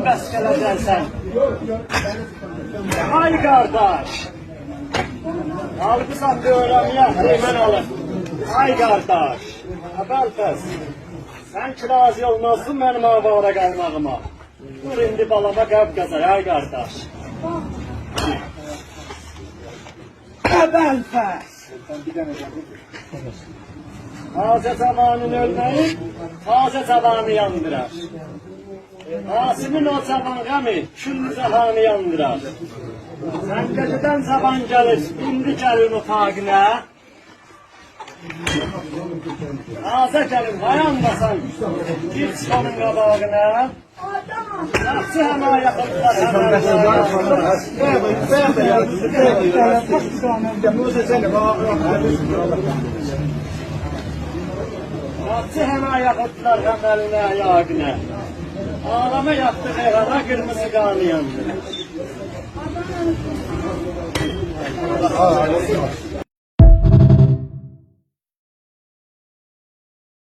bəs gələcəksən. Ay qardaş. Alqısan öyrənməyək, hemen alın. Ay qardaş. Əvvəlfəz. Sən ki razı olmazsın mənim avara qalmağıma. Dur indi balama qəb qazay, ay qardaş. Əvvəlfəz. Taze zamanın ölmeyi, taze zamanı yandırar. Asimin o zaman qəmi, küllü zamanı yandırar. Sen geceden zaman gelir, indi gəlin otağına. Taze gəlin, dayanmasan, gir çıkanın qabağına. Yaxşı həmə yaxınlar, Yaxşı həmə yaxınlar, həməlinə, ayağına. Ağlama yaptı eyvana, kırmızı kanı yandı.